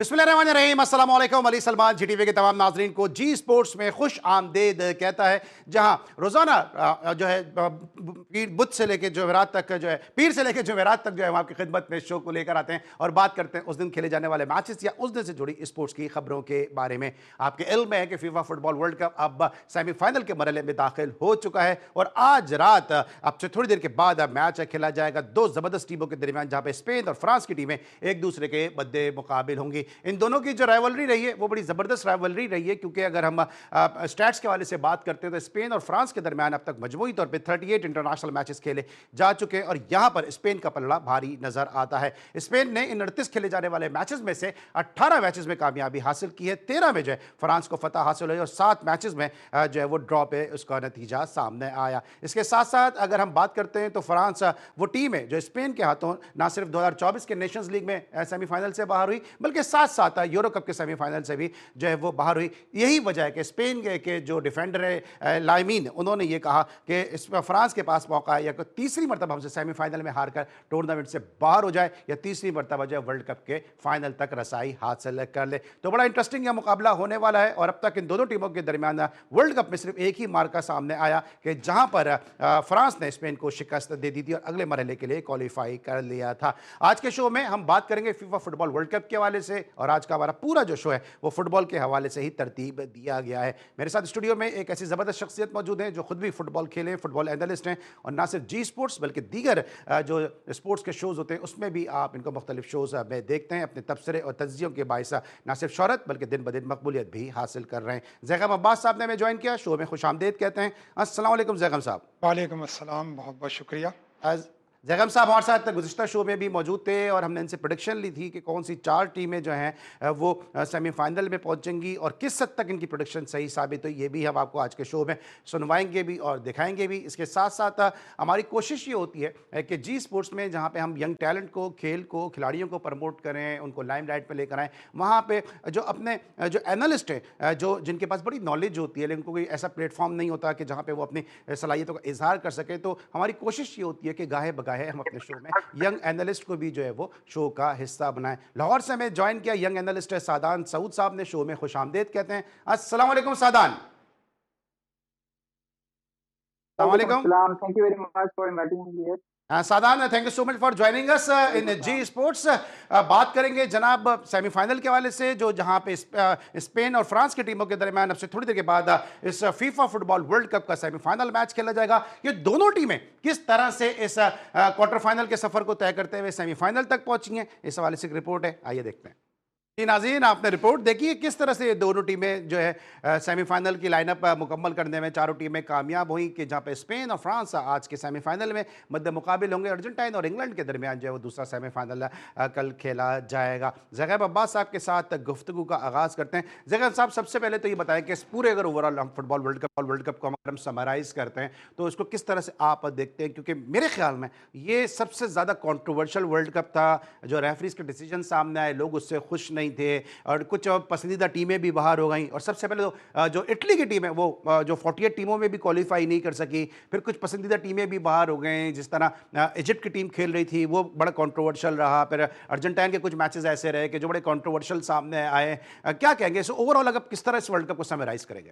बिस्मिल्लाहिर्रहमानिर्रहीम, अस्सलाम वालेकुम। अली सलमान जीटीवी के तमाम नाजरीन को जी स्पोर्ट्स में खुश आमदेद कहता है, जहां रोजाना जो है बुध से लेकर जुमेरात तक जो है पीर से लेकर जुमेरात तक जो है हम आपकी खिदमत में शो को लेकर आते हैं और बात करते हैं उस दिन खेले जाने वाले मैचेस या उस दिन से जुड़ी स्पोर्ट्स की खबरों के बारे में। आपके इल्म में है कि फीफा फुटबॉल वर्ल्ड कप अब सेमीफाइनल के मरहले में दाखिल हो चुका है और आज रात अब से थोड़ी देर के बाद मैच खेला जाएगा दो जबरदस्त टीमों के दरमियान, जहां पे स्पेन और फ्रांस की टीमें एक दूसरे के बद्दे मुकाबिल होंगी। इन दोनों की जो राइवलरी रही है वो बड़ी ज़बरदस्त राइवलरी रही है, क्योंकि अगर हम स्टैट्स के हवाले से बात करते हैं तो स्पेन और फ्रांस के दरमियान अब तक मजमूई तौर पे 38 इंटरनेशनल मैचेस खेले जा चुके हैं और यहां पर स्पेन का पलड़ा भारी नजर आता है। स्पेन ने इन 38 खेले जाने वाले मैचेस में से 18 मैचेस में कामयाबी हासिल की है, 13 में जो है फ्रांस को फतह हासिल हुई और 7 मैचेस में जो है वो ड्रॉ पे उसका नतीजा सामने आया। इसके साथ साथ अगर हम बात करते हैं तो फ्रांस वो टीम है जो स्पेन के हाथों ना सिर्फ 2024 के नेशंस लीग में सेमीफाइनल से बाहर हुई, बल्कि साथ साथ यूरो कप के सेमीफाइनल से भी जो है वो बाहर हुई। यही वजह है कि स्पेन के जो डिफेंडर है लाइमीन, उन्होंने ये कहा कि इसमें फ्रांस के पास मौका है या कोई तीसरी मरतबा हमसे सेमीफाइनल में हारकर टूर्नामेंट से बाहर हो जाए या तीसरी मरतबा जो है वर्ल्ड कप के फाइनल तक रसाई हासिल कर ले। तो बड़ा इंटरेस्टिंग यह मुकाबला होने वाला है और अब तक इन दोनों टीमों के दरमियान वर्ल्ड कप में सिर्फ एक ही मार्का सामने आया कि जहां पर फ्रांस ने स्पेन को शिकस्त दे दी थी और अगले मरहले के लिए क्वालिफाई कर लिया था। आज के शो में हम बात करेंगे फीफा फुटबॉल वर्ल्ड कप के हवाले से और आज का हमारा पूरा जो शो है वो फुटबॉल के हवाले से ही तरतीब दिया गया है। मेरे साथ स्टूडियो में एक ऐसी ज़बरदस्त शख्सियत मौजूद है जो खुद भी फुटबॉल खेले, फुटबॉल एनालिस्ट हैं और ना सिर्फ जी स्पोर्ट्स बल्कि दीगर जो स्पोर्ट्स के शोज़ होते हैं उसमें भी आप इनको मुख्तलिफ शोज़ में देखते हैं। अपने तबसरे और तज्जियों के बायस ना सिर्फ शोहरत बल्कि दिन ब दिन मकबूलियत भी हासिल कर रहे हैं। ज़ैगम अब्बास साहब ने हमें ज्वाइन किया, शो में खुश आमदेद कहते हैं। अस्सलाम वालेकुम ज़ैगम साहब। वालेकुम अस्सलाम, बहुत बहुत शुक्रिया। जैगम साहब हमारे साथ गुज़िश्ता शो में भी मौजूद थे और हमने इनसे प्रेडिक्शन ली थी कि कौन सी 4 टीमें जो हैं वो सेमीफाइनल में पहुंचेंगी और किस हद तक इनकी प्रेडिक्शन सही साबित हुई, ये भी हम आपको आज के शो में सुनवाएंगे भी और दिखाएंगे भी। इसके साथ साथ हमारी कोशिश ये होती है कि जी स्पोर्ट्स में जहाँ पे हम यंग टैलेंट को, खेल को, खिलाड़ियों को प्रमोट करें, उनको लाइमलाइट पर लेकर आएँ, वहाँ पर जो अपने जो एनालिस्ट हैं जो जिनके पास बड़ी नॉलेज होती है लेकिन कोई ऐसा प्लेटफॉर्म नहीं होता कि जहाँ पर वो अपनी सलाहियतों का इजहार कर सके, तो हमारी कोशिश ये होती है कि गाहे बगाहे है हम अपने शो में यंग एनालिस्ट को भी जो है वो शो का हिस्सा बनाएं। लाहौर से हमें ज्वाइन किया यंग एनालिस्ट है सादान सऊद साहब ने, शो में खुश आमदेद कहते हैं। अस्सलाम वालेकुम सादान। अस्सलाम वालेकुम। Thank you very much for inviting me here. सादान, thank you so much for joining us in Zee sports. बात करेंगे जनाब सेमीफाइनल के हवाले से, जो जहां पे स्पेन और फ्रांस की टीमों के दरमियान अब से थोड़ी देर के बाद इस फीफा फुटबॉल वर्ल्ड कप का सेमीफाइनल मैच खेला जाएगा। ये दोनों टीमें किस तरह से इस क्वार्टर फाइनल के सफर को तय करते हुए सेमीफाइनल तक पहुंची हैं, इस हवाले से एक रिपोर्ट है, आइए देखते हैं। जी नाज़रीन, आपने रिपोर्ट देखी किस तरह से ये दोनों टीमें जो है सेमीफाइनल की लाइनअप मुकम्मल करने में चारों टीमें कामयाब हुई कि जहां पे स्पेन और फ्रांस आज के सेमीफाइनल में मद्दे मुकाबिल होंगे। अर्जेंटाइन और इंग्लैंड के दरमियान जो है वो दूसरा सेमीफाइनल कल खेला जाएगा। ज़ैगम अब्बास साहब के साथ गुफ्तगू का आगाज़ करते हैं। ज़ैगम साहब, सबसे पहले तो ये बताएं कि पूरे अगर ओवरऑल हम फुटबॉल वर्ल्ड कप को हम समराइज़ करते हैं तो इसको किस तरह से आप देखते हैं, क्योंकि मेरे ख्याल में ये सबसे ज़्यादा कॉन्ट्रोवर्शियल वर्ल्ड कप था। जो रेफरीज के डिसीजन सामने आए, लोग उससे खुश नहीं थे और कुछ पसंदीदा टीमें भी बाहर हो गई और सबसे पहले तो जो इटली की टीम है वो जो 48 टीमों में भी क्वालिफाई नहीं कर सकी। फिर कुछ पसंदीदा टीमें भी बाहर हो गई, जिस तरह इजिप्ट की टीम खेल रही थी वो बड़ा कंट्रोवर्शियल रहा। फिर अर्जेंटाइन के कुछ मैचेस ऐसे रहे कि जो बड़े कंट्रोवर्शियल सामने आए। क्या कहेंगे इस ओवरऑल अगर किस तरह इस वर्ल्ड कप को समराइज करेंगे?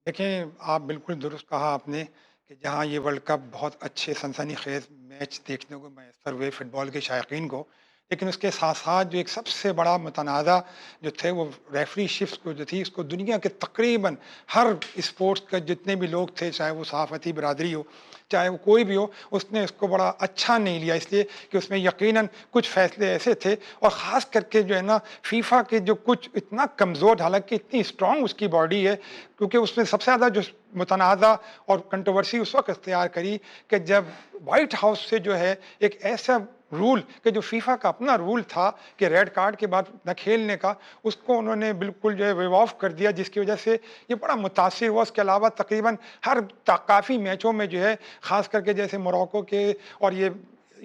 देखें, आप बिल्कुल दुरुस्त कहा आपने कि जहाँ ये वर्ल्ड कप बहुत अच्छे सनसनीखेज मैच देखने को मैसर हुए फुटबॉल के शायकीन को, लेकिन उसके साथ साथ जो एक सबसे बड़ा मुतनाज़ा जो थे वो रेफरी शिफ्ट को जो थी, इसको दुनिया के तकरीबन हर स्पोर्ट्स का जितने भी लोग थे, चाहे वो सहाफ़ती बरादरी हो, चाहे वो कोई भी हो, उसने इसको बड़ा अच्छा नहीं लिया, इसलिए कि उसमें यकीनन कुछ फ़ैसले ऐसे थे और ख़ास करके जो है ना फ़ीफ़ा के जो कुछ इतना कमज़ोर, हालांकि इतनी स्ट्रॉन्ग उसकी बॉडी है, क्योंकि उसमें सबसे ज़्यादा जो मुतनाज़ा और कंट्रोवर्सी उस वक्त इख्तियार करी कि जब वाइट हाउस से जो है एक ऐसा रूल कि जो फीफा का अपना रूल था कि रेड कार्ड के बाद न खेलने का, उसको उन्होंने बिल्कुल जो है वेव ऑफ कर दिया, जिसकी वजह से ये बड़ा मुतासिर हुआ। उसके अलावा तकरीबन हर काफ़ी मैचों में जो है ख़ास करके जैसे मोरक्को के और ये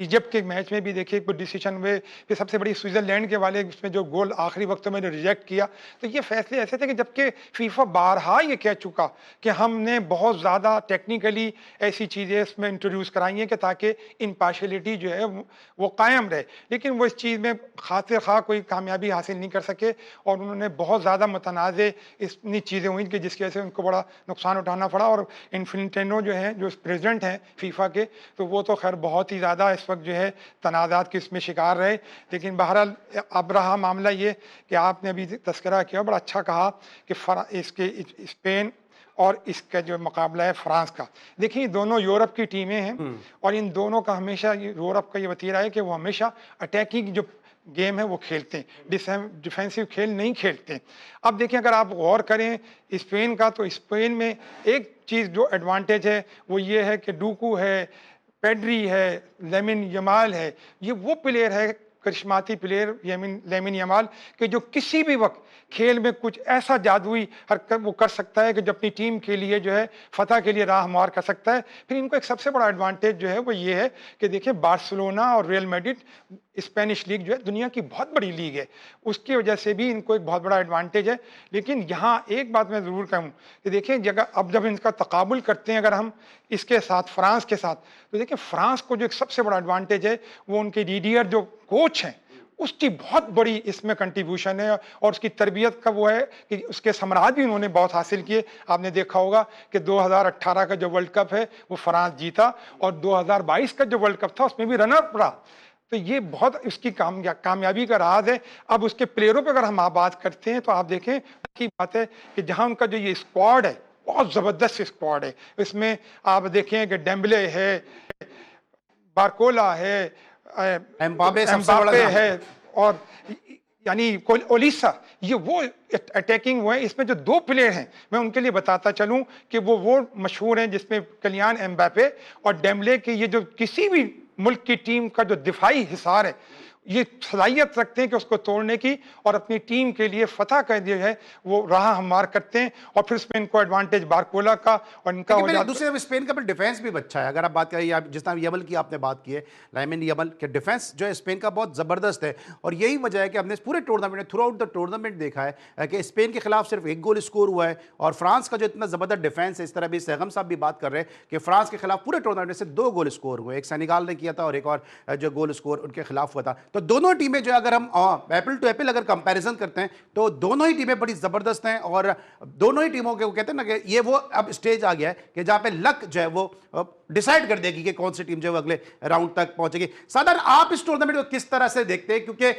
इजिप्ट के मैच में भी देखिए कुछ डिसीजन हुए, फिर सबसे बड़ी स्विट्जरलैंड के वाले उसमें जो गोल आखिरी वक्त में रिजेक्ट किया। तो ये फैसले ऐसे थे कि जबकि फीफा बारहा ये कह चुका कि हमने बहुत ज़्यादा टेक्निकली ऐसी चीज़ें इसमें इंट्रोड्यूस कराई हैं कि ताकि इम्पार्शियलिटी जो है वो कायम रहे, लेकिन वो इस चीज़ में खातिर खा कोई कामयाबी हासिल नहीं कर सके और उन्होंने बहुत ज़्यादा मुतनाज़ इतनी चीज़ें हुई कि जिसकी वजह से उनको बड़ा नुकसान उठाना पड़ा। और इन्फिनिटेनो जो है, जो प्रेसिडेंट हैं फीफा के, तो वो तो खैर बहुत ही ज़्यादा इस वक्त जो है तनाज़ात के इसमें शिकार रहे। लेकिन बहरहाल अब रहा मामला ये कि आपने अभी तस्करा किया, बड़ा अच्छा कहा कि इसके स्पेन और इसका जो मुकाबला है फ्रांस का, देखिए दोनों यूरोप की टीमें हैं और इन दोनों का हमेशा यूरोप का ये वतीरा है कि वो हमेशा अटैकिंग जो गेम है वो खेलते हैं, डिफेंसिव खेल नहीं खेलते। अब देखिए अगर आप गौर करें स्पेन का, तो स्पेन में एक चीज़ जो एडवांटेज है वो ये है कि डूकू है, पेड्री है, लेमिन यमाल है, ये वो प्लेयर है, करिश्माती प्लेयर लेमिन यमाल, कि जो किसी भी वक्त खेल में कुछ ऐसा जादुई हरकत वो कर सकता है कि जो अपनी टीम के लिए जो है फतह के लिए राह हमार कर सकता है। फिर इनको एक सबसे बड़ा एडवांटेज जो है वो ये है कि देखिए बार्सिलोना और रियल मैड्रिड, स्पेनिश लीग जो है दुनिया की बहुत बड़ी लीग है, उसकी वजह से भी इनको एक बहुत बड़ा एडवांटेज है। लेकिन यहाँ एक बात मैं ज़रूर कहूँ कि देखिए जगह अब जब इनका तकाबुल करते हैं अगर हम इसके साथ फ्रांस के साथ, तो देखिए फ्रांस को जो एक सबसे बड़ा एडवांटेज है वो उनके डीडीआर जो कोच हैं उसकी बहुत बड़ी इसमें कंट्रीब्यूशन है और उसकी तरबियत का वो है कि उसके समराज भी उन्होंने बहुत हासिल किए। आपने देखा होगा कि 2018 का जो वर्ल्ड कप है वो फ्रांस जीता और 2022 का जो वर्ल्ड कप था उसमें भी रनर रहा। तो ये बहुत इसकी कामयाबी का राज है। अब उसके प्लेयरों पर अगर हम बात करते हैं तो आप देखें की बात है कि जहाँ उनका जो ये स्क्वाड है बहुत ज़बरदस्त स्क्वाड है। इसमें आप देखें कि डेम्बले है, बारकोला है, एम्बापे सबसे बड़ा एम्बापे नाम है और यानी ओलिसा, ये वो अटैकिंग हुए। इसमें जो दो प्लेयर हैं मैं उनके लिए बताता चलूं कि वो मशहूर हैं, जिसमें कलियान एम्बापे और डेम्बले की, ये जो किसी भी मुल्क की टीम का जो दिफाई हिसार है ये सलाहियत रखते हैं कि उसको तोड़ने की और अपनी टीम के लिए फतह कर दिया है वो राह हमार करते हैं। और फिर इसमें इनको एडवांटेज बारकोला का और इनका हो जाता। दूसरे स्पेन का डिफेंस भी अच्छा है। अगर आप बात करें जिस तरह यमल की आपने बात की है, लाइमिन यमल के डिफेंस जो है स्पेन का बहुत ज़बरदस्त है और यही वजह है कि हमने पूरे टूर्नामेंट में थ्रू आउट द टूर्नामेंट देखा है कि स्पेन के खिलाफ सिर्फ एक गोल स्कोर हुआ है और फ्रांस का जो इतना ज़बरदस्त डिफेंस है, इस तरह भी सहगम साहब भी बात कर रहे हैं कि फ्रांस के खिलाफ पूरे टूर्नामेंट में सिर्फ 2 गोल स्कोर हुए, एक सेनेगाल ने किया था और एक और जो गोल स्कोर उनके खिलाफ हुआ था। तो दोनों टीमें जो अगर हम एप्पल टू एप्पल अगर कंपैरिजन करते हैं तो दोनों ही टीमें बड़ी जबरदस्त हैं और दोनों ही टीमों के वो कहते हैं ना कि ये वो अब स्टेज आ गया है कि जहां पे लक जो है वो डिसाइड कर देगी कि कौन सी टीम जो है अगले राउंड तक पहुंचेगी। साधारण आप इस टूर्नामेंट को किस तरह से देखते हैं, क्योंकि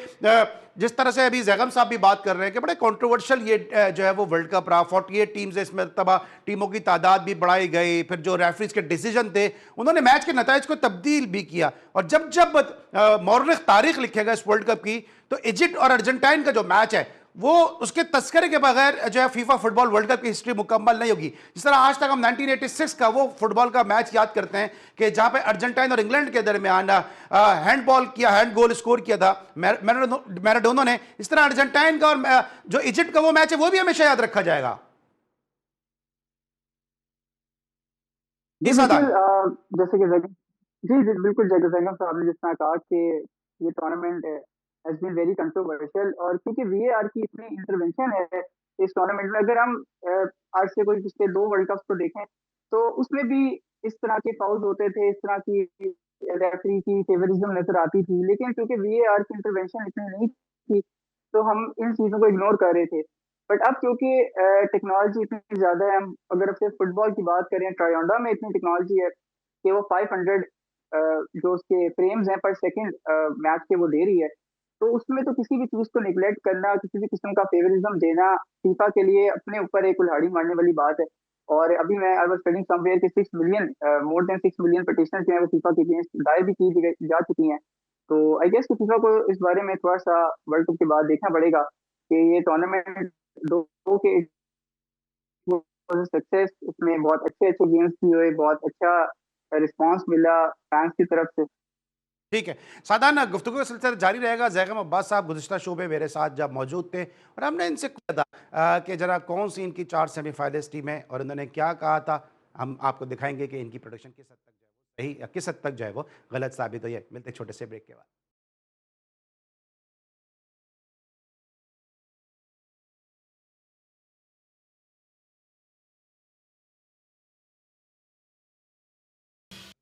जिस तरह से अभी जैगम साहब भी बात कर रहे हैं कि बड़े कंट्रोवर्शियल ये जो है वो वर्ल्ड कप रहा, 48 टीम्स है, इसमें तबा टीमों की तादाद भी बढ़ाई गई, फिर जो रेफरीज के डिसीजन थे उन्होंने मैच के नताइज को तब्दील भी किया और जब जब मौरख तारीख लिखेगा इस वर्ल्ड कप की तो इजिप्ट और अर्जेंटाइन का जो मैच है वो उसके तस्करे के बगैर जो है फीफा फुटबॉल वर्ल्ड कप की हिस्ट्री मुकम्मल नहीं होगी। जिस तरह आज तक हम 1986 का वो फुटबॉल का मैच याद करते हैं कि जहां पे अर्जेंटाइन और इंग्लैंड के दरमियान हैंड गोल स्कोर किया था मैराडोना ने, इस तरह अर्जेंटाइन का और जो इजिप्ट का वो मैच है वो भी हमेशा याद रखा जाएगा। जी जैसे कि जी जी बिल्कुल, जैगम साहब ने जिस तरह कहा कि ये tournament has been very controversial और क्योंकि वीएआर की इतनी इंटरवेंशन है इस टूर्नामेंट में। अगर हम आज से कोई पिछले 2 वर्ल्ड कप को देखें तो उसमें भी इस तरह के फाउल्स होते थे, इस तरह की रेफरी की फेवरिज्म नजर आती थी, लेकिन क्योंकि वीएआर की इंटरवेंशन इतनी नहीं थी तो हम इन चीजों को इग्नोर कर रहे थे। बट अब क्योंकि टेक्नोलॉजी इतनी ज्यादा है, हम अगर सिर्फ फुटबॉल की बात करें, ट्रायोंडा में इतनी टेक्नोलॉजी है कि वो 500 जो उसके फ्रेम्स हैं पर सेकंड मैच के वो दे रही है, तो उसमें तो किसी भी चीज को निगलेक्ट करना, किसी भी किस्म का फेवरिज्म देना फीफा के लिए अपने ऊपर एक कुल्हाड़ी मारने वाली बात है। और अभी मैं आई वाज स्टडीइंग समवेयर कि 6 million more than 6 million petitions जो है वो फीफा के अगेंस्ट दायर भी की जा चुकी हैं। तो आई गेस कि फीफा को इस बारे में थोड़ा सा वर्ल्ड कप के बाद देखना पड़ेगा कि ये टूर्नामेंट दो के सक्सेस, इसमें बहुत अच्छे अच्छे गेम्स की हुए, बहुत अच्छा रिस्पांस मिला फैंस की तरफ से। ठीक है, साधारण गुफ्तगू का सिलसिला जारी रहेगा। जैगम अब्बास साहब गुज़िश्ता शो में मेरे साथ जब मौजूद थे और हमने इनसे पूछा था कि जरा कौन सी इनकी 4 सेमीफाइनलिस्ट टीम है और उन्होंने क्या कहा था। हम आपको दिखाएंगे कि इनकी प्रोडक्शन किस हद तक यही किस हद तक जो है वो गलत साबित हुई है। मिलते हैं छोटे से ब्रेक के बाद।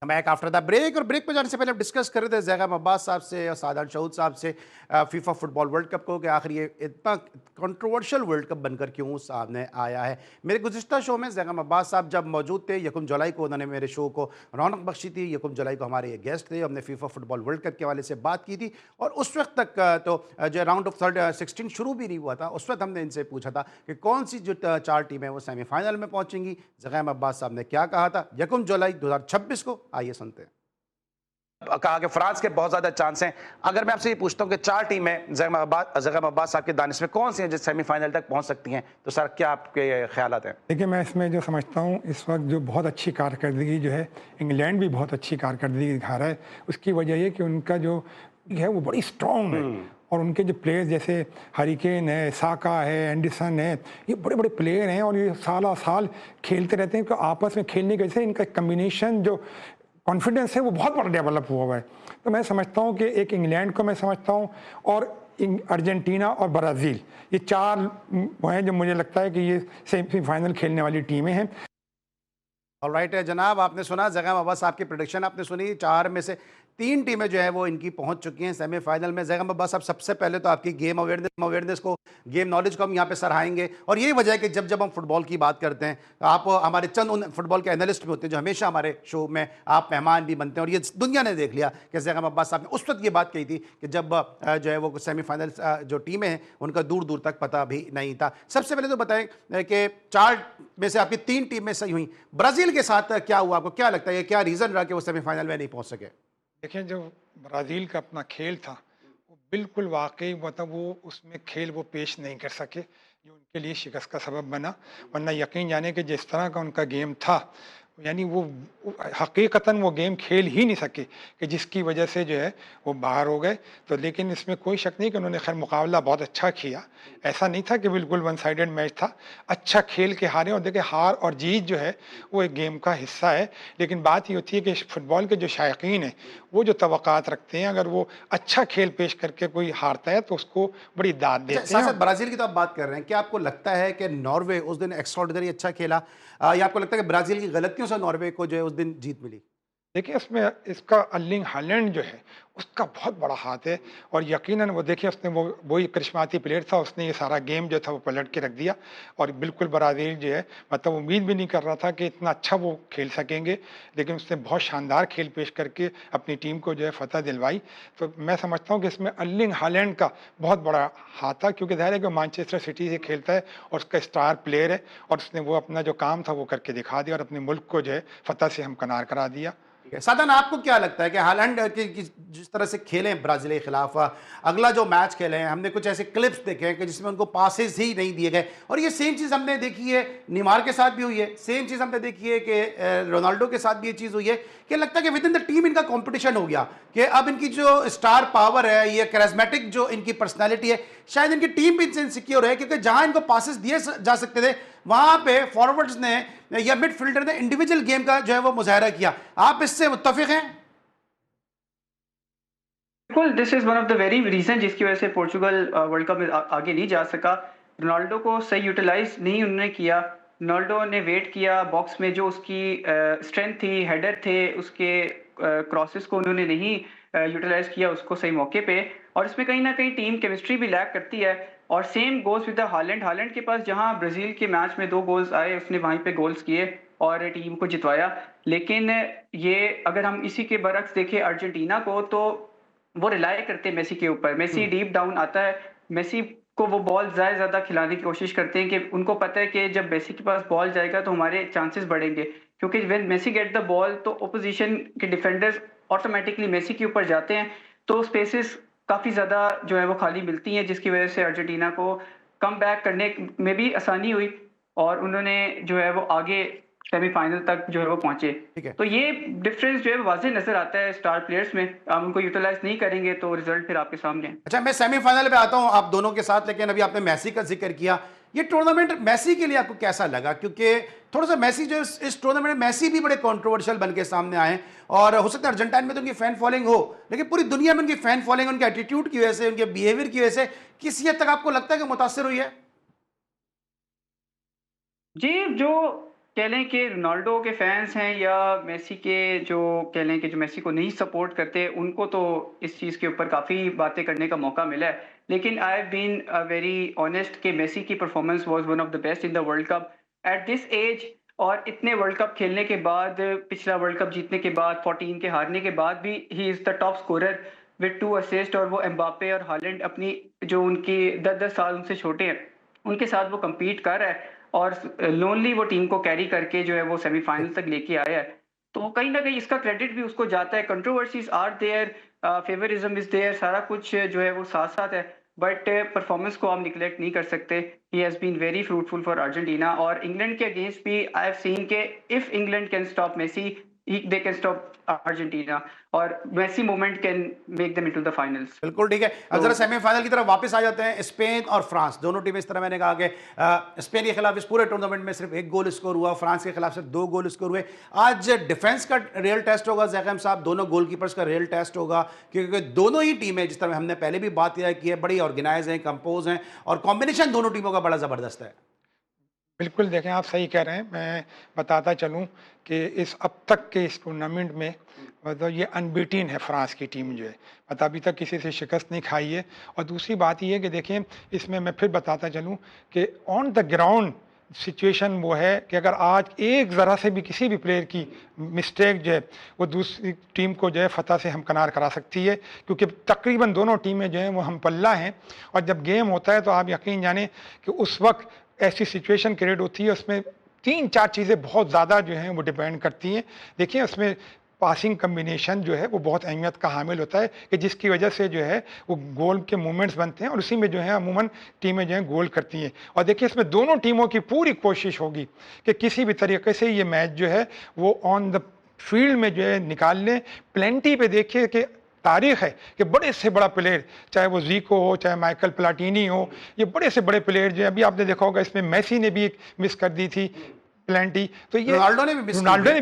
बैक आफ्टर द ब्रेक, और ब्रेक पे जाने से पहले हम डिस्कस कर रहे थे ज़ैगम अब्बास साहब से और सादान शऊद साहब से फीफा फुटबॉल वर्ल्ड कप को कि आखिर ये इतना कंट्रोवर्शियल वर्ल्ड कप बनकर क्यों सामने आया है। मेरे गुज़िश्ता शो में ज़ैगम अब्बास साहब जब मौजूद थे, यकम जुलाई को उन्होंने मेरे शो को रौनक बख्शी थी। यकम जुलाई को हमारे ये गेस्ट थे, हमने फीफा फुटबॉल वर्ल्ड कप के हवाले से बात की थी, और उस वक्त तक तो जो राउंड ऑफ 16 शुरू भी नहीं हुआ था। उस वक्त हमने इनसे पूछा था कि कौन सी जो 4 टीमें वो सेमीफाइनल में पहुँचेंगी। ज़ैगम अब्बास साहब ने क्या कहा था यकम जुलाई 2026 को, आइए सुनते हैं। कहा कि फ्रांस के बहुत ज्यादा चांस हैं। अगर मैं आपसे ये पूछता हूँ कि 4 टीमें ज़ैगम अब्बास साहब के दानिश में कौन सी हैं जो सेमीफाइनल तक पहुंच सकती हैं, तो सर क्या आपके ख्यालात हैं? देखिए, मैं इसमें जो समझता हूँ इस वक्त जो बहुत अच्छी कारकर्दगी जो है, इंग्लैंड भी बहुत अच्छी कारकर्दगी दिखा रहा है। उसकी वजह ये कि उनका जो है वो बड़ी स्ट्रॉन्ग है, और उनके जो प्लेयर्स जैसे हरिकेन है, साका है, एंडरसन है, ये बड़े बड़े प्लेयर हैं और ये साल साल खेलते रहते हैं। तो आपस में खेलने की वजह से इनका कम्बिनेशन जो कॉन्फिडेंस है वो बहुत बड़ा डेवलप हुआ है। तो मैं समझता हूँ कि एक इंग्लैंड को मैं समझता हूँ, और अर्जेंटीना और ब्राज़ील, ये 4 वो हैं जो मुझे लगता है कि ये सेमीफाइनल खेलने वाली टीमें हैं। ऑलराइट है जनाब, आपने सुना ज़ैगम अब्बास साहब की प्रेडिक्शन आपने सुनी। 4 में से 3 टीमें जो है वो इनकी पहुंच चुकी हैं सेमीफाइनल में। ज़ैगम अब्बास साहब, सबसे पहले तो आपकी गेम अवेयरनेस को, गेम नॉलेज को हम यहाँ पे सराहेंगे, और यही वजह है कि जब जब हम फुटबॉल की बात करते हैं तो आप हमारे चंद उन फुटबॉल के एनालिस्ट भी होते हैं जो हमेशा हमारे शो में आप मेहमान भी बनते हैं, और ये दुनिया ने देख लिया कि ज़ैगम अब्बास साहब ने उस वक्त ये बात कही थी कि जब जो है वो सेमीफाइनल जो टीमें हैं उनका दूर दूर तक पता भी नहीं था। सबसे पहले तो बताएं कि 4 में से आपकी 3 टीमें सही हुई। ब्राज़ील के साथ क्या हुआ, आपको क्या लगता है, क्या रीज़न रहा कि वो सेमीफाइनल में नहीं पहुंच सके? देखिए, जो ब्राज़ील का अपना खेल था वो बिल्कुल वाकई, मतलब वो उसमें खेल वो पेश नहीं कर सके जो उनके लिए शिकस्त का सबब बना। वरना यकीन जाने कि जिस तरह का उनका गेम था, यानी वो हकीकतन वो गेम खेल ही नहीं सके, कि जिसकी वजह से जो है वो बाहर हो गए। तो लेकिन इसमें कोई शक नहीं कि उन्होंने खैर मुकाबला बहुत अच्छा किया। ऐसा नहीं था कि बिल्कुल वन साइडेड मैच था, अच्छा खेल के हारे। और देखिए, हार और जीत जो है वो एक गेम का हिस्सा है। लेकिन बात ये होती है कि फुटबॉल के जो शायकीन हैं वो जो तवक्कात रखते हैं, अगर वो अच्छा खेल पेश करके कोई हारता है तो उसको बड़ी दाद देते हैं। साथ ब्राजील की तो आप बात कर रहे हैं, क्या आपको लगता है कि नॉर्वे उस दिन एक्स्ट्राऑर्डिनरी अच्छा खेला, या आपको लगता है कि ब्राजील की गलतियों से नॉर्वे को जो है उस दिन जीत मिली? देखिए, इसमें इसका अर्लिंग हालैंड जो है उसका बहुत बड़ा हाथ है। और यकीनन वो देखिए, उसने वो वही करिश्माती प्लेयर था, उसने ये सारा गेम जो था वो पलट के रख दिया। और बिल्कुल ब्राज़ील जो है, मतलब उम्मीद भी नहीं कर रहा था कि इतना अच्छा वो खेल सकेंगे, लेकिन उसने बहुत शानदार खेल पेश करके अपनी टीम को जो है फतह दिलवाई। तो मैं समझता हूँ कि इसमें अर्लिंग हालैंड का बहुत बड़ा हाथ था, क्योंकि ज़ाहिर है कि मैनचेस्टर सिटी से खेलता है और उसका स्टार प्लेयर है, और उसने वो अपना जो काम था वो करके दिखा दिया और अपने मुल्क को जो है फतह से हमकिनार करा दिया। साधन, आपको क्या लगता है कि हालैंड की जिस तरह से खेले ब्राजील के खिलाफ, अगला जो मैच खेले हैं, हमने कुछ ऐसे क्लिप्स देखे हैं कि जिसमें उनको पासेस ही नहीं दिए गए, और ये सेम चीज़ हमने देखी है नेमार के साथ भी हुई है, सेम चीज़ हमने देखी है कि रोनाल्डो के साथ भी ये चीज़ हुई है कि लगता है कि विद इन द टीम इनका कंपटीशन हो गया, कि अब इनकी जो स्टार पावर है, ये कैरिस्मेटिक जो इनकी पर्सनैलिटी है, शायद इनकी टीम भी इनसे इनसिक्योर है, क्योंकि जहां इनको पासेस दिए जा सकते थे वहां पे फॉरवर्ड्स ने या मिडफील्डर ने इंडिविजुअल गेम का जो है वो मुजाहरा किया। आप इससे मुत्तफिक हैं? बिल्कुल, this is one of the very reason जिसकी वजह से पोर्चुगल वर्ल्ड कप में आगे नहीं जा सका। रोनाल्डो को सही यूटिलाइज नहीं उन्होंने किया। रोनाल्डो ने वेट किया बॉक्स में, जो उसकी स्ट्रेंथ थी, हेडर थे, उसके क्रॉसेस को उन्होंने नहीं यूटिलाइज किया उसको सही मौके पे, और इसमें कहीं ना कहीं टीम केमिस्ट्री भी लैक करती है। और सेम गोल्स विद हालैंड के पास, जहां ब्राजील के मैच में 2 गोल्स आए, उसने वहीं पे गोल्स किए और टीम को जितवाया। लेकिन ये अगर हम इसी के बरक्स देखें अर्जेंटीना को, तो वो रिलाई करते हैं मेसी के ऊपर। मेसी डीप डाउन आता है, मेसी को वो बॉल ज्यादा खिलाने की कोशिश करते हैं, कि उनको पता है कि जब मेसी के पास बॉल जाएगा तो हमारे चांसेस बढ़ेंगे, क्योंकि when Messi get the ball तो ओपोजिशन के डिफेंडर्स ऑटोमेटिकली मेसी के ऊपर जाते हैं, तो स्पेसेस काफी ज्यादा जो है वो खाली मिलती हैं, जिसकी वजह से अर्जेंटीना को कम बैक करने में भी आसानी हुई और उन्होंने जो है वो आगे सेमीफाइनल तक जो है वो पहुंचे। तो ये डिफरेंस जो है वाज़ेह नजर आता है स्टार प्लेयर्स में। आप उनको यूटिलाइज नहीं करेंगे तो रिजल्ट फिर आपके सामने है। अच्छा, मैं सेमीफाइनल पे आता हूं आप दोनों के साथ, लेकिन अभी आपने मेसी का जिक्र किया। ये टूर्नामेंट मेसी के लिए आपको कैसा लगा? क्योंकि थोड़ा सा मेसी जो इस टूर्नामेंट में मेसी भी बड़े कंट्रोवर्शियल बन के सामने आए, और हो सकता है अर्जेंटाइन में तो उनकी फैन फॉलोइंग हो, लेकिन पूरी दुनिया में उनकी फैन फॉलोइंग उनके एटीट्यूड की वजह से, उनके बिहेवियर की वजह से किसी हद तक आपको लगता है कि मुतासिर हुई है? जी, जो कह लें कि रोनाल्डो के फैंस हैं या मेसी के जो कह लें कि जो मेसी को नहीं सपोर्ट करते, उनको तो इस चीज़ के ऊपर काफ़ी बातें करने का मौका मिला है। लेकिन I have been very honest कि मेसी की performance was one of the best in the world cup at this age, और इतने वर्ल्ड कप खेलने के बाद, पिछला वर्ल्ड कप जीतने के बाद, 14 के हारने के बाद भी he is the top scorer with 2 assist, और वो एम्बापे और हालैंड अपनी जो उनकी 10-10 साल उनसे छोटे हैं, उनके साथ वो कम्पीट कर रहा है, और लोनली वो टीम को कैरी करके जो है वो सेमीफाइनल तक लेके आया है। तो कहीं ना कहीं इसका क्रेडिट भी उसको जाता है। Controversies are there, favouritism is there, सारा कुछ जो है वो साथ साथ है, बट परफॉर्मेंस को आप निगलेक्ट नहीं कर सकते। He has been very fruitful for Argentina, और इंग्लैंड के अगेंस्ट भी आई हैव सीन के if England can stop Messi, they can stop Argentina, और Messi moment can make them into the finals. बिल्कुल ठीक है। अब जरा सेमीफाइनल की तरफ वापस आ जाते हैं। स्पेन और फ्रांस दोनों टीमें, इस तरह मैंने कहा कि स्पेन के खिलाफ इस पूरे टूर्नामेंट में सिर्फ 1 गोल स्कोर हुआ, फ्रांस के खिलाफ सिर्फ 2 गोल स्कोर हुए। आज डिफेंस का रियल टेस्ट होगा ज़ैकम साहब, दोनों गोलकीपर्स का रियल टेस्ट होगा, क्योंकि दोनों ही टीमें, जिस तरह हमने पहले भी बात की है, बड़ी ऑर्गेनाइज हैं, कंपोज हैं, और कॉम्बिनेशन दोनों टीमों का बड़ा ज़बरदस्त है। बिल्कुल, देखें आप सही कह रहे हैं। मैं बताता चलूं कि इस अब तक के इस टूर्नामेंट में मतलब ये अनबीटन है फ्रांस की टीम जो है, मतलब अभी तक किसी से शिकस्त नहीं खाई है। और दूसरी बात ये है कि देखें, इसमें मैं फिर बताता चलूं कि ऑन द ग्राउंड सिचुएशन वो है कि अगर आज एक ज़रा से भी किसी भी प्लेयर की मिस्टेक जो है वो दूसरी टीम को जो है फतह से हमकिनार करा सकती है, क्योंकि तकरीबन दोनों टीमें जो हैं वो हम पल्ला हैं। और जब गेम होता है तो आप यकीन जाने कि उस वक्त ऐसी सिचुएशन क्रिएट होती है, उसमें 3-4 चीज़ें बहुत ज़्यादा जो हैं वो डिपेंड करती हैं। देखिए, उसमें पासिंग कम्बिनेशन जो है वो बहुत अहमियत का हामिल होता है, कि जिसकी वजह से जो है वो गोल के मूवमेंट्स बनते हैं, और उसी में जो है अमूमन टीमें जो हैं गोल करती हैं। और देखिए, इसमें दोनों टीमों की पूरी कोशिश होगी कि किसी भी तरीके से ये मैच जो है वो ऑन द फील्ड में जो है निकाल लें। प्लेंटी पे देखिए कि तारीख है कि बड़े से बड़ा प्लेयर, चाहे वो ज़ीको हो, चाहे माइकल प्लाटिनी हो, ये बड़े से बड़े प्लेयर जो है, अभी आपने देखा होगा इसमें मेसी ने भी एक मिस कर दी थी प्लेंटी, तो ये रोनाल्डो ने भी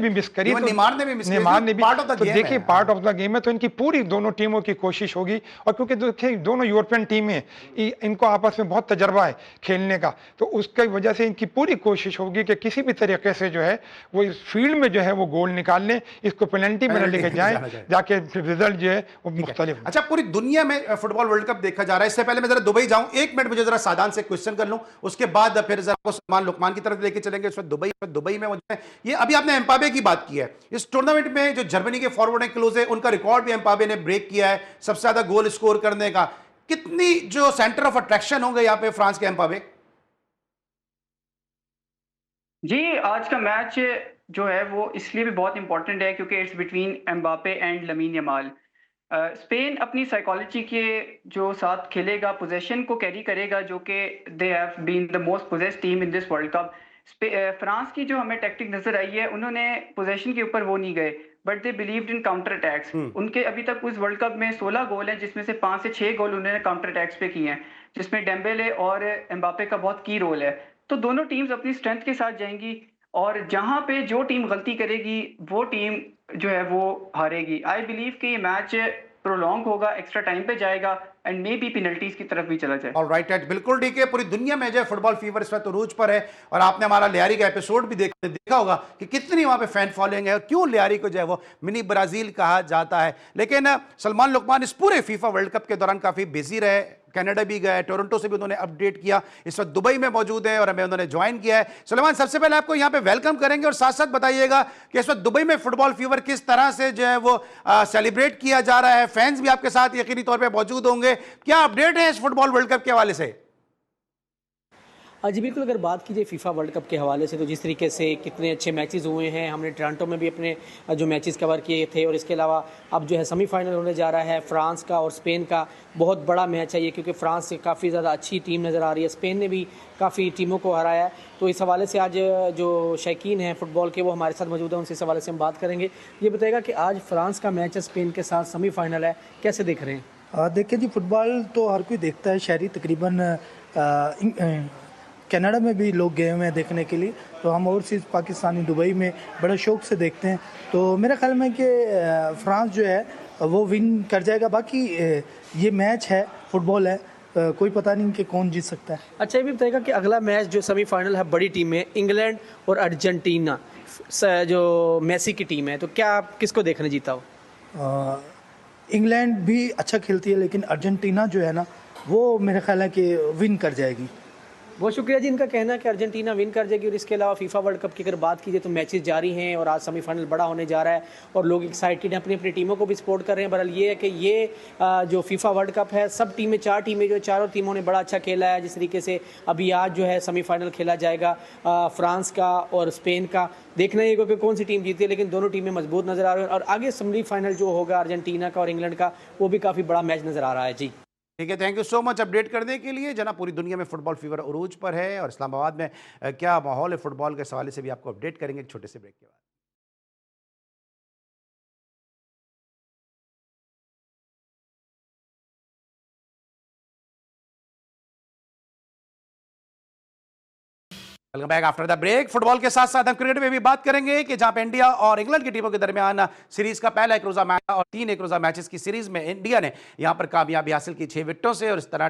मिस करी, तो नेमार ने भी मिस करी, नेमार ने भी, पार्ट ऑफ द तो गेम देखिए है। पार्ट ऑफ द गेम है। तो इनकी पूरी दोनों टीमों की कोशिश होगी, और क्योंकि देखिए दोनों यूरोपियन टीमें, इनको आपस में बहुत तजर्बा है खेलने का, तो उसकी वजह से इनकी पूरी कोशिश होगी कि किसी भी तरीके से जो है वो इस फील्ड में जो है वो गोल निकाल लें, इसको पेनल्टी में लेके जाए, जाके रिजल्ट जो है वो मुख्तलिफ। अच्छा, पूरी दुनिया में फुटबॉल वर्ल्ड कप देखा जा रहा है। इससे पहले मैं जरा दुबई जाऊं, 1 मिनट मुझे जरा सादान से क्वेश्चन कर लूं, उसके बाद फिर जरा सलमान लुकमान की तरफ लेके चलेंगे। उसमें दुबई में मुझे ये, अभी आपने एम्बापे की बात की है, इस टूर्नामेंट में जो जर्मनी के फॉरवर्ड हैं क्लोज है, उनका रिकॉर्ड भी एम्बापे ने ब्रेक किया है, सबसे ज्यादा गोल स्कोर करने का। कितनी जो सेंटर ऑफ अट्रैक्शन होंगे यहाँ पे फ्रांस के एम्बापे? जी, आज का मैच जो है वो इसलिए भी बहुत इंपॉर्टेंट है क्योंकि it's between Mbappe and lamin Yamal. Spain अपनी साइकोलॉजी के जो साथ खेलेगा, पोजेशन को कैरी करेगा, जो कि they have been the most possessed team in this world cup. France की जो हमें टैक्टिक नजर आई है, उन्होंने पोजेशन के ऊपर वो नहीं गए, but they believed in counter attacks. उनके अभी तक उस वर्ल्ड कप में 16 गोल हैं, जिसमें से 5 से 6 गोल उन्होंने काउंटर अटैक्स पे किए हैं, जिसमें डेम्बेले और एम्बापे का बहुत की रोल है। तो दोनों टीम्स अपनी स्ट्रेंथ के साथ जाएंगी, और जहां पे जो टीम गलती करेगी वो टीम जो है वो हारेगी। आई बिलीव कि ये मैच प्रोलॉन्ग होगा, एक्स्ट्रा टाइम पे जाएगा, एंड मे बी पेनल्टीज की तरफ भी चला जाए। ऑलराइट, बिल्कुल ठीक है। पूरी दुनिया में जो है फुटबॉल फीवर इस वक्त उरूज पर है, और आपने हमारा लियारी का एपिसोड भी देखा होगा कि कितनी वहां पे फैन फॉलोइंग है, और क्यों लियारी को जो है वो मिनी ब्राजील कहा जाता है। लेकिन सलमान लुकमान इस पूरे फीफा वर्ल्ड कप के दौरान काफी बिजी रहे, कनाडा भी गए, टोरंटो से भी उन्होंने अपडेट किया, इस वक्त दुबई में मौजूद हैं और हमें उन्होंने ज्वाइन किया है। सलमान, सबसे पहले आपको यहां पे वेलकम करेंगे, और साथ साथ बताइएगा कि इस वक्त दुबई में फुटबॉल फीवर किस तरह से जो है वो सेलिब्रेट किया जा रहा है। फैंस भी आपके साथ यकीनी तौर पे मौजूद होंगे, क्या अपडेट है इस फुटबॉल वर्ल्ड कप के हवाले से? जी बिल्कुल, अगर बात कीजिए फीफा वर्ल्ड कप के हवाले से, तो जिस तरीके से कितने अच्छे मैचेस हुए हैं, हमने टोरंटो में भी अपने जो मैचेस कवर किए थे, और इसके अलावा अब जो है सेमीफाइनल होने जा रहा है फ्रांस का और स्पेन का। बहुत बड़ा मैच है ये, क्योंकि फ्रांस काफ़ी ज़्यादा अच्छी टीम नज़र आ रही है, स्पेन ने भी काफ़ी टीमों को हराया है। तो इस हवाले से आज जो शौकीन हैं फुटबॉल के वो हमारे साथ मौजूद हैं, उनसे इस हवाले से हम बात करेंगे। ये बताएगा कि आज फ्रांस का मैच है स्पेन के साथ, सेमीफाइनल है, कैसे देख रहे हैं? देखिए जी, फुटबॉल तो हर कोई देखता है, शहरी तकरीबन कनाडा में भी लोग गए हुए हैं देखने के लिए, तो हम ओवरसीज़ पाकिस्तानी दुबई में बड़े शौक से देखते हैं। तो मेरा ख्याल में कि फ्रांस जो है वो विन कर जाएगा। बाकी ये मैच है, फुटबॉल है, कोई पता नहीं कि कौन जीत सकता है। अच्छा, ये भी बताएगा कि अगला मैच जो सेमीफाइनल है बड़ी टीम में इंग्लैंड और अर्जेंटीना, जो मेसी की टीम है, तो क्या आप किसको देखने जीता हो? इंग्लैंड भी अच्छा खेलती है, लेकिन अर्जेंटीना जो है ना वो मेरा ख्याल है कि विन कर जाएगी। बहुत शुक्रिया जी। इनका कहना है कि अर्जेंटीना विन कर जाएगी। और इसके अलावा फीफा वर्ल्ड कप की अगर बात कीजिए तो मैचेस जारी हैं और आज सेमीफाइनल बड़ा होने जा रहा है और लोग एक्साइटेड हैं, अपनी अपनी टीमों को भी सपोर्ट कर रहे हैं। बहरहाल ये है कि ये जो फीफा वर्ल्ड कप है, सब टीमें, 4 टीमें, जो चारों टीमों ने बड़ा अच्छा खेला है। जिस तरीके से अभी आज जो है सेमीफाइनल खेला जाएगा फ्रांस का और स्पेन का, देखना ही होगा कि कौन सी टीम जीती है, लेकिन दोनों टीमें मजबूत नजर आ रही हैं। और आगे सेमीफाइनल जो होगा अर्जेंटीना का और इंग्लैंड का, वो भी काफ़ी बड़ा मैच नजर आ रहा है जी। ठीक है, thank you so much update करने के लिए। जना पूरी दुनिया में फुटबॉल फीवर उरूज पर है और इस्लामाबाद में क्या माहौल है फुटबॉल के हवाले से भी आपको अपडेट करेंगे एक छोटे से ब्रेक के बाद। Welcome back after the break. Football के साथ साथ हम क्रिकेट में भी बात करेंगे कि जहां पे इंडिया और इंग्लैंड की टीमों के दरमियान सीरीज का पहला एक रोजा मैच और 3 एक रोजा मैचेस की सीरीज में इंडिया ने यहां पर कामयाबी हासिल की 6 विकेटों से और इस तरह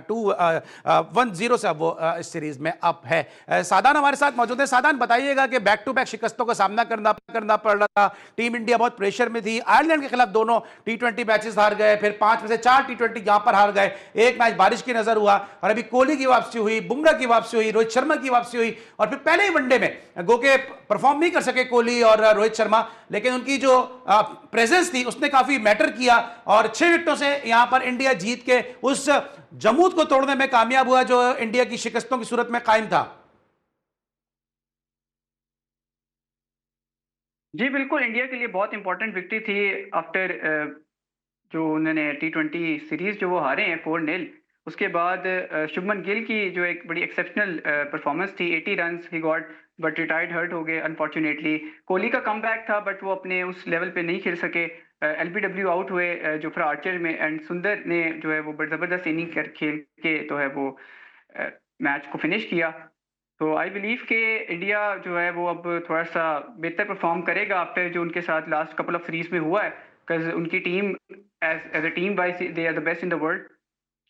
1-0 से अब वो इस सीरीज में अप है। सादान हमारे साथ मौजूद है। सादान, बताइएगा कि बैक टू बैक शिकस्तों का सामना करना पड़ रहा था, टीम इंडिया बहुत प्रेशर में थी, आयरलैंड के खिलाफ दोनों T20 मैचेस हार गए, फिर 5 में से 4 T20 यहां पर हार गए, एक मैच बारिश की नजर हुआ और अभी कोहली की वापसी हुई, बुमराह की वापसी हुई, रोहित शर्मा की वापसी हुई और फिर पहले ही वनडे में गो के परफॉर्म नहीं कर सके कोहली और रोहित शर्मा, लेकिन उनकी जो प्रेजेंस थी उसने काफी मैटर किया और 6 विकेटों से यहां पर इंडिया जीत के उस जमूद को तोड़ने में कामयाब हुआ जो इंडिया की शिकस्तों की सूरत में कायम था। जी बिल्कुल, इंडिया के लिए बहुत इंपॉर्टेंट विक्ट्री थी आफ्टर जो उन्होंने T20 सीरीज जो वो हारे हैं 4-0। उसके बाद शुभमन गिल की जो एक बड़ी एक्सेप्शनल परफॉर्मेंस थी, 80 runs he got but retired hurt हो गए अनफॉर्चुनेटली। कोहली का कमबैक था बट वो अपने उस लेवल पे नहीं खेल सके। LBW आउट हुए जोफ्रा आर्चर में एंड सुंदर ने जो है वो जबरदस्त इनिंग खेल के तो है वो मैच को फिनिश किया। तो आई बिलीव कि इंडिया जो है वो अब थोड़ा सा बेहतर परफॉर्म करेगा आफ्टर जो उनके साथ लास्ट कपल ऑफ सीरीज में हुआ है, बिकॉज उनकी team as a team wise they are the best in the world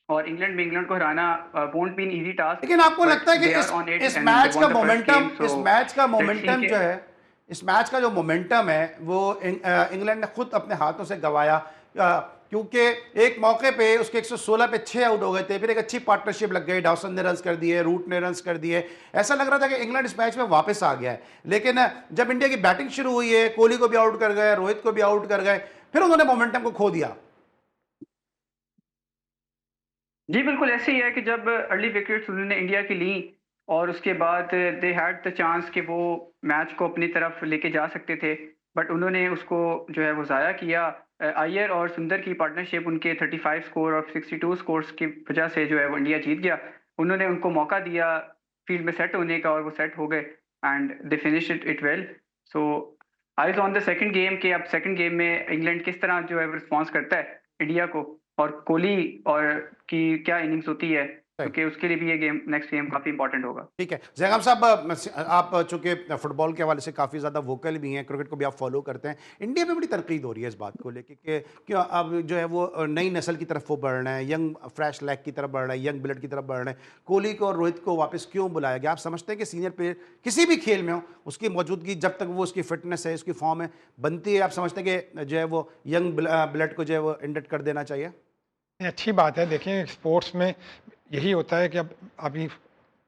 और इंग्लैंड में इंग्लैंड को हराना won't be an easy task. लेकिन आपको लगता है कि इस मैच का मोमेंटम जो है, इस मैच का जो मोमेंटम है वो इंग्लैंड ने खुद अपने हाथों से गंवाया, क्योंकि एक मौके पे उसके 116 पे 6 आउट हो गए थे, फिर एक अच्छी पार्टनरशिप लग गई, डॉसन ने रन्स कर दिए, रूट ने रन्स कर दिए, ऐसा लग रहा था कि इंग्लैंड इस मैच में वापस आ गया है। लेकिन जब इंडिया की बैटिंग शुरू हुई है, कोहली को भी आउट कर गए, रोहित को भी आउट कर गए, फिर उन्होंने मोमेंटम को खो दिया। जी बिल्कुल ऐसे ही है कि जब अर्ली विकेट्स उन्होंने इंडिया की ली और उसके बाद दे हैड द चांस कि वो मैच को अपनी तरफ लेके जा सकते थे, बट उन्होंने उसको जो है वो ज़ाया किया। अय्यर और सुंदर की पार्टनरशिप, उनके 35 स्कोर और 62 स्कोर्स की वजह से जो है वो इंडिया जीत गया। उन्होंने उनको मौका दिया फील्ड में सेट होने का और वो सेट हो गए and they finish it well. So eyes on the second game के अब सेकंड गेम में इंग्लैंड किस तरह जो है रिस्पॉन्स करता है इंडिया को और कोहली और की क्या इनिंग्स होती है, क्योंकि उसके लिए भी ये गेम नेक्स्ट गेम काफी इंपॉर्टेंट होगा। ठीक है जयराम साहब, आप चूंकि फुटबॉल के हवाले से काफ़ी ज़्यादा वोकल भी हैं, क्रिकेट को भी आप फॉलो करते हैं, इंडिया में बड़ी तनकीद हो रही है इस बात को लेकर कि क्यों अब जो है वो नई नस्ल की तरफ वो बढ़ रहे हैं, यंग फ्रेश लेग की तरफ बढ़ रहे हैं, यंग ब्लड की तरफ बढ़ रहे हैं। कोहली को और रोहित को वापस क्यों बुलाया गया? आप समझते हैं कि सीनियर प्लेयर किसी भी खेल में हो, उसकी मौजूदगी जब तक वो उसकी फिटनेस है, उसकी फॉर्म है बनती है, आप समझते हैं कि जो है वो यंग ब्लड को जो है वो इंडक्ट कर देना चाहिए? अच्छी बात है। देखिए स्पोर्ट्स में यही होता है कि अब अभी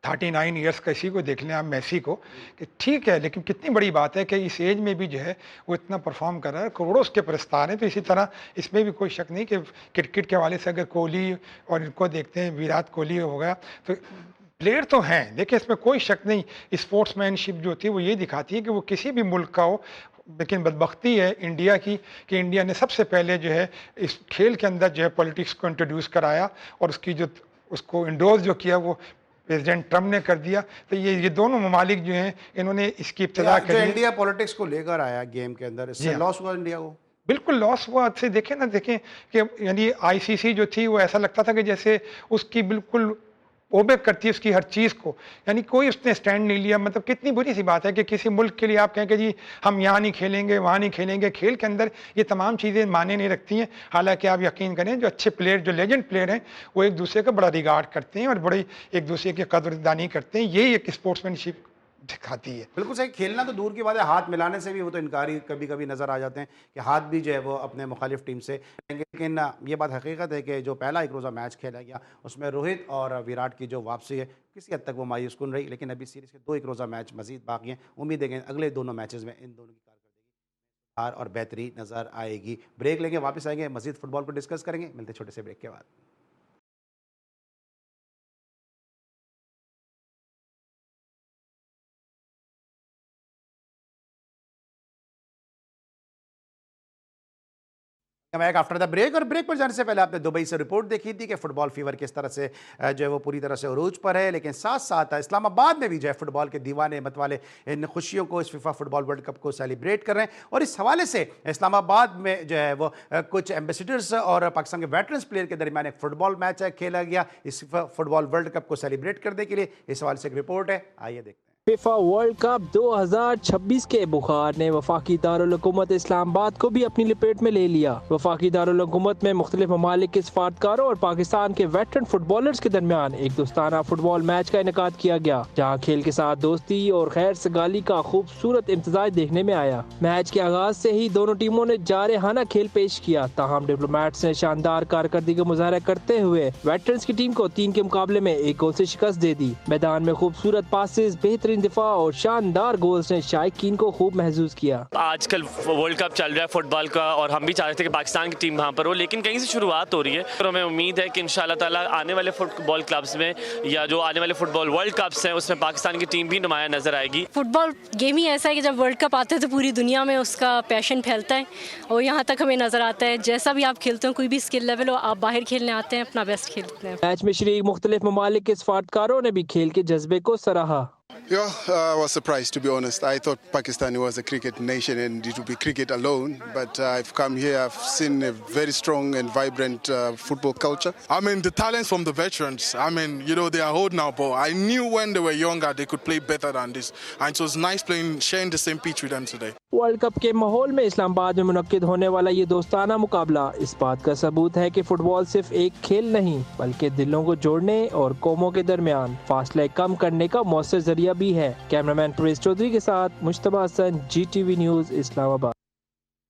39 इयर्स का इसी को देख लें आप, मेसी को, कि ठीक है, लेकिन कितनी बड़ी बात है कि इस एज में भी जो है वो इतना परफॉर्म कर रहा है, करोड़ों उसके पुरस्कार हैं। तो इसी तरह इसमें भी कोई शक नहीं कि क्रिकेट के हवाले से अगर कोहली और इनको देखते हैं, विराट कोहली हो गया, तो प्लेयर तो हैं, देखिए इसमें कोई शक नहीं। स्पोर्ट्समैनशिप जो होती है वो ये दिखाती है कि वो किसी भी मुल्क का हो, लेकिन बदबख्ती है इंडिया की कि इंडिया ने सबसे पहले जो है इस खेल के अंदर जो है पॉलिटिक्स को इंट्रोड्यूस कराया और उसकी जो उसको इंडोर्स जो किया वो प्रेसिडेंट ट्रम्प ने कर दिया। तो ये दोनों ममालिक जो हैं इन्होंने इसकी इब्तिदा करी। इंडिया पॉलिटिक्स को लेकर आया गेम के अंदर, इससे लॉस हुआ इंडिया को? बिल्कुल लॉस हुआ। से देखें कि यानी आईसीसी जो थी वो ऐसा लगता था कि जैसे उसकी बिल्कुल ओबे करती है उसकी हर चीज़ को, यानी कोई उसने स्टैंड नहीं लिया। मतलब कितनी बुरी सी बात है कि किसी मुल्क के लिए आप कहें कि जी हम यहाँ नहीं खेलेंगे, वहाँ नहीं खेलेंगे। खेल के अंदर ये तमाम चीज़ें मायने नहीं रखती हैं। हालांकि आप यकीन करें, जो अच्छे प्लेयर, जो लेजेंड प्लेयर हैं, वो एक दूसरे का बड़ा रिगार्ड करते हैं और बड़ी एक दूसरे की कदरदानी करते हैं। यही एक स्पोर्ट्समैनशिप दिखाती है। बिल्कुल सही। खेलना तो दूर की बात है, हाथ मिलाने से भी वो तो इनकारी कभी कभी नज़र आ जाते हैं कि हाथ भी जो है वो अपने मुखालिफ टीम से लेंगे। लेकिन ये बात हकीकत है कि जो पहला एक रोज़ा मैच खेला गया उसमें रोहित और विराट की जो वापसी है किसी हद तक वो मायूस कुन रही। लेकिन अभी सीरीज़ के 2 एक रोज़ा मैच मजीद बाकी हैं। उम्मीद है कि अगले दोनों मैचेस में इन दोनों की कारकर्दगी हार और बेहतरी नज़र आएगी। ब्रेक लेंगे, वापस आएंगे, मजीद फुटबॉल को डिस्कस करेंगे। मिलते छोटे से ब्रेक के बाद। Back after the break. और ब्रेक पर जाने से पहले आपने दुबई से रिपोर्ट देखी थी कि फुटबॉल फीवर किस तरह से जो है वो पूरी तरह से उरूज पर है। लेकिन साथ साथ इस्लामाबाद में भी जो है फुटबॉल के दीवाने मतवाले इन खुशियों को, इस फीफा फुटबॉल वर्ल्ड कप को सेलिब्रेट कर रहे हैं। और इस हवाले से इस्लामाबाद में जो है वो कुछ एम्बेसडर्स और पाकिस्तान के वेटरन्स प्लेयर के दरमियान एक फुटबॉल मैच खेला गया इस फुटबॉल वर्ल्ड कप को सेलिब्रेट करने के लिए। इस हवाले से एक रिपोर्ट है, आइए देखते हैं। फीफा वर्ल्ड कप 2026 के बुखार ने वफाकी दारुल हुकूमत इस्लामाबाद को भी अपनी लपेट में ले लिया। वफाकी दारुल हुकूमत में मुख्तलिफ ममालिक के सफारतकारों और पाकिस्तान के वेटरन फुटबॉलर्स के दरमियान एक दोस्ताना फुटबॉल मैच का इनेकाद किया गया, जहाँ खेल के साथ दोस्ती और खैर सगाली का खूबसूरत इम्तजाज देखने में आया। मैच के आगाज से ही दोनों टीमों ने जारहाना खेल पेश किया, ताहम डिप्लोमेट्स ने शानदार कारकर्दगी का मुजाहरा करते हुए वेटरन्स की टीम को 3 के मुकाबले में 1 गोल से शिकस्त दे दी। मैदान में खूबसूरत पासेस, बेहतरीन दिफा और शानदार गोल्स ने शायकीन को खूब महसूस किया। आजकल वर्ल्ड कप चल रहा है फुटबॉल का और हम भी चाहते थे कि पाकिस्तान की टीम वहाँ पर हो, लेकिन कहीं से शुरुआत हो रही है। और हमें उम्मीद है कि इंशाल्लाह ताला आने वाले फुटबॉल क्लब्स में या जो आने वाले फुटबॉल वर्ल्ड कप्स हैं उसमें पाकिस्तान की टीम भी नुमाया नजर आएगी। फुटबॉल गेम ही ऐसा है कि जब वर्ल्ड कप आता है तो पूरी दुनिया में उसका पैशन फैलता है और यहाँ तक हमें नजर आता है जैसा भी आप खेलते हो, कोई भी स्किल लेवल हो, आप बाहर खेलने आते हैं, अपना बेस्ट खेलते हैं। मैच में शरीक मुख्तलिफ ममालिक के सफारतकारों ने भी खेल के जज्बे को सराहा। Yeah, I was surprised, to be honest. I thought Pakistan was a cricket nation and it would be cricket alone. But I've come here, I've seen a very strong and vibrant football culture. I mean, the talents from the veterans, I mean, you know, they are old now, but I knew when they were younger they could play better than this. And it was nice sharing the same pitch with them today. World cup के माहौल में इस्लामाबाद में मुनक्किद होने वाला ये दोस्ताना मुकाबला इस बात का सबूत है कि फुटबॉल सिर्फ एक खेल नहीं बल्कि दिलों को जोड़ने और कौमों के दरमियान फासले कम करने का मौसर जरिया भी है। कैमरामैन परवेज चौधरी के साथ Mushtaba Hasan, GTV news, Islamabad.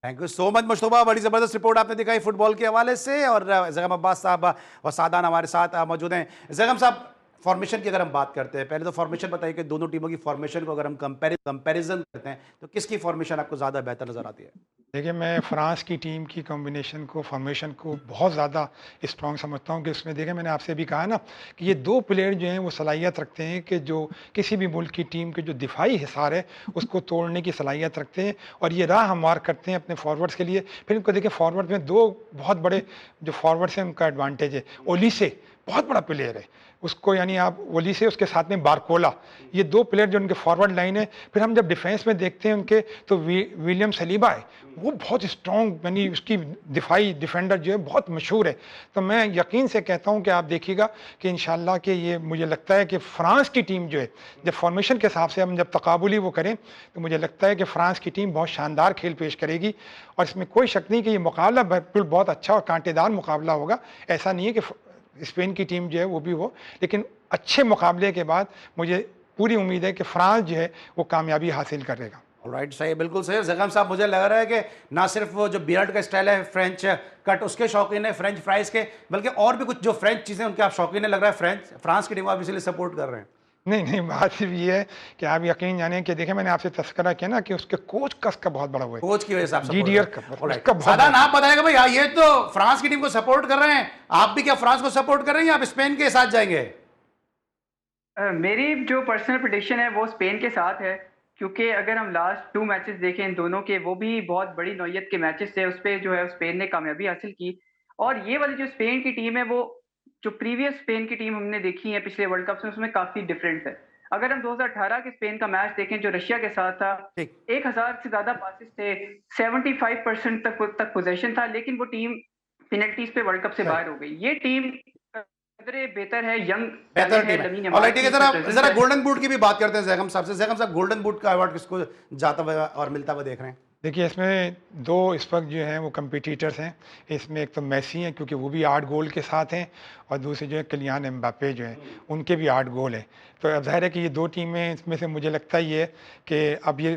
Thank you so much Mushtaba, बड़ी ज़बरदस्त रिपोर्ट आपने दिखाई फुटबॉल के हवाले से। और ज़ैगम अब्बास साहब और सादान हमारे साथ मौजूद हैं। ज़ैगम साहब, फॉर्मेशन की अगर हम बात करते हैं, पहले तो फॉर्मेशन बताइए कि दोनों टीमों की फॉर्मेशन को अगर हम कंपैरिजन करते हैं तो किसकी फॉर्मेशन आपको ज़्यादा बेहतर नज़र आती है? देखिए, मैं फ्रांस की टीम की कॉम्बिनेशन को, फॉर्मेशन को बहुत ज़्यादा स्ट्रॉन्ग समझता हूँ कि उसमें देखिए मैंने आपसे भी कहा ना कि ये 2 प्लेयर जो हैं वो सलाहियत रखते हैं कि जो किसी भी मुल्क की टीम के जो दिफाई हिसार है उसको तोड़ने की सलाहियत रखते हैं और ये राह हमवार करते हैं अपने फॉरवर्ड्स के लिए। फिर इनको देखिए फॉरवर्ड में 2 बहुत बड़े जो फॉरवर्ड्स हैं उनका एडवांटेज है। ओलीसे बहुत बड़ा प्लेयर है, उसको यानी आप ओली से, उसके साथ में बारकोला, ये 2 प्लेयर जो उनके फॉरवर्ड लाइन है। फिर हम जब डिफेंस में देखते हैं उनके तो विलियम सलीबा है, वो बहुत स्ट्रॉन्ग, यानी उसकी दिफाई डिफेंडर जो है बहुत मशहूर है। तो मैं यकीन से कहता हूं कि आप देखिएगा कि इंशाल्लाह कि ये मुझे लगता है कि फ्रांस की टीम जो है, जब फॉर्मेशन के हिसाब से हम जब तकाबुली वो करें तो मुझे लगता है कि फ्रांस की टीम बहुत शानदार खेल पेश करेगी। और इसमें कोई शक नहीं कि ये मुकाबला बिल्कुल बहुत अच्छा और कांटेदार मुकाबला होगा। ऐसा नहीं है कि स्पेन की टीम जो है वो भी हो, लेकिन अच्छे मुकाबले के बाद मुझे पूरी उम्मीद है कि फ्रांस जो है वो कामयाबी हासिल करेगा। राइट, सही, बिल्कुल सही। ज़ैगम साहब, मुझे लग रहा है कि ना सिर्फ वो जो बियर्ड का स्टाइल है फ्रेंच कट उसके शौकीन है, फ्रेंच फ्राइज़ के, बल्कि और भी कुछ जो फ्रेंच चीज़ें उनके आप शौकीन है। लग रहा है फ्रांस की टीम को आप इसलिए सपोर्ट कर रहे हैं। नहीं, बात सिर्फ ये है कि आप यकीन जाने कि देखिए मैंने आपसे तस्करा किया ना कि उसके कोच का उसका बहुत बड़ा हुआ है, कोच की वजह से आप जीडीआर का। सादान, आप बताएगा भाई, ये तो फ्रांस की टीम को सपोर्ट कर रहे हैं, आप भी क्या फ्रांस को सपोर्ट कर रहे हैं या आप स्पेन के साथ जाएंगे? मेरी जो पर्सनल प्रेडिक्शन है वो स्पेन के साथ है, क्योंकि अगर हम लास्ट 2 मैचेस देखें इन दोनों के, वो भी बहुत बड़ी नौयत के मैचेस थे, उस पर जो है स्पेन ने कामयाबी हासिल की। और ये वाली जो स्पेन की टीम है वो जो प्रीवियस स्पेन की टीम हमने देखी है पिछले वर्ल्ड कप में, उसमें काफी डिफरेंस है। अगर हम 2018 के स्पेन का मैच देखें जो रशिया के साथ था, 1000 से ज्यादा पासेस थे, 75% तक पोजीशन था, लेकिन वो टीम पेनल्टीज पे वर्ल्ड कप से बाहर हो गई। ये टीम कदरे बेहतर है, यंग बेहतर टीम है। और ठीक है, जरा है। जरा गोल्डन बूट की भी बात करते हैं जैगम साहब से। जैगम साहब, गोल्डन बूट का अवार्ड किसको जाता हुआ और मिलता हुआ देख रहे हैं? देखिए, इसमें दो इस वक्त जो हैं वो कंपटीटर्स हैं। इसमें एक तो मेसी हैं, क्योंकि वो भी 8 गोल के साथ हैं, और दूसरे जो है किलियान एम्बापे जो हैं, उनके भी 8 गोल हैं। तो अब ज़ाहिर है कि ये दो टीमें, इसमें से मुझे लगता ही है कि अब ये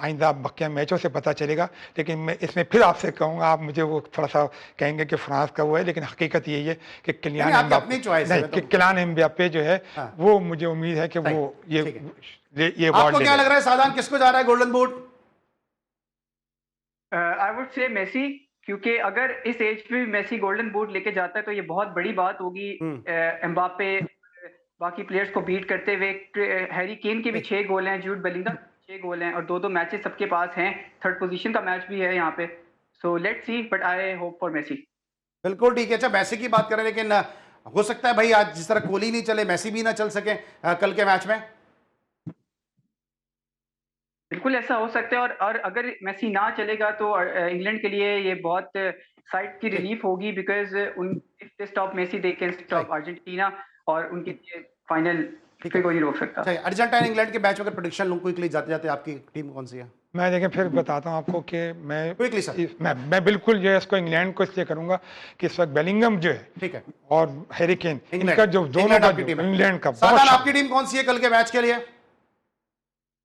आइंदा बकिया मैचों से पता चलेगा। लेकिन मैं इसमें फिर आपसे कहूँगा, आप मुझे वो थोड़ा सा कहेंगे कि फ्रांस का वो है, लेकिन हकीकत यही है कि किलियान एम्बापे जो है, वो मुझे उम्मीद है कि वो ये आपको क्या लग रहा है सादान, किसको जा रहा है golden boot? I would say Messi, क्योंकि अगर इस एज पे भी मेसी गोल्डन बूट लेके जाता है तो ये बहुत बड़ी बात होगी। एम्बापे बाकी प्लेयर्स को बीट करते हुए। हैरी केन के भी 6 गोल हैं, जूड बेलिंगम 6 गोल हैं, और 2-2 मैचेस सबके पास हैं। 3rd पोजीशन का मैच भी है यहाँ पे। So let's see, but I hope for Messi. बिल्कुल ठीक है। अच्छा, मेसी की बात करें, लेकिन हो सकता है भाई आज जिस तरह कोहली नहीं चले, मेसी भी ना चल सके कल के मैच में। बिल्कुल ऐसा हो सकता है, और अगर मेसी ना चलेगा तो इंग्लैंड के लिए ये बहुत साइड की रिलीफ होगी, बिकॉज उन if they stop Messi they can stop Argentina, और उनके लिए फाइनल कोई नहीं रोक सकता। अर्जेंटीना इंग्लैंड के मैच में अगर प्रेडिक्शन लूं क्विकली जाते जाते, आपकी टीम कौन सी है? मैं देखिए फिर बताता हूं आपको कि क्विकली सर, मैं बिल्कुल जो है इसको इंग्लैंड को इसलिए करूंगा कि इस वक्त बेलिंगम जो है, ठीक है, और हैरी केन, इनका जो दोनों का इंग्लैंड का आपकी टीम कौन सी है कल के मैच के लिए?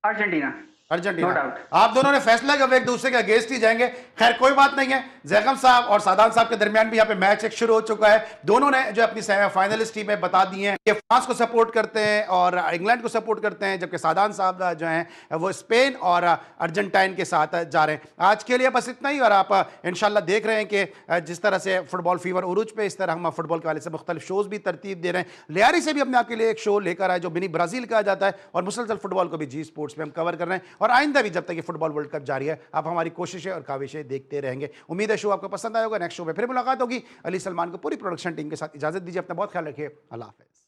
अर्जेंटीना। अर्जेंटीना। आप दोनों ने फैसला किया एक दूसरे के अगेंस्ट ही जाएंगे। खैर कोई बात नहीं है, जैगम साहब और सादान साहब के दरमियान भी यहाँ पे मैच एक शुरू हो चुका है। दोनों ने जो अपनी सेमीफाइनलिस्ट टीमें बता दी हैं कि फ्रांस को सपोर्ट करते हैं और इंग्लैंड को सपोर्ट करते हैं, जबकि सादान साहब जो हैं वो स्पेन और अर्जेंटाइन के साथ जा रहे हैं। आज के लिए बस इतना ही, और आप इंशाल्लाह देख रहे हैं कि जिस तरह से फुटबॉल फीवर उरूज पे, इस तरह हम फुटबॉल के वाले से मुख्तलिफ शोज़ भी तरतीब दे रहे हैं। लियारी से भी अपने आपके लिए एक शो लेकर आए जो मिनी ब्राज़ील कहा जाता है, और मुसलसल फुटबॉल को भी जी स्पोर्ट्स में हम कवर कर रहे हैं, और आइंदा भी जब तक ये फुटबॉल वर्ल्ड कप जारी है आप हमारी कोशिशें और काविशें देखते रहेंगे। उम्मीद है शो आपको पसंद आया होगा। नेक्स्ट शो में फिर मुलाकात होगी। अली सलमान को पूरी प्रोडक्शन टीम के साथ इजाजत दीजिए। अपना बहुत ख्याल रखिए। अल्लाह हाफ़िज़।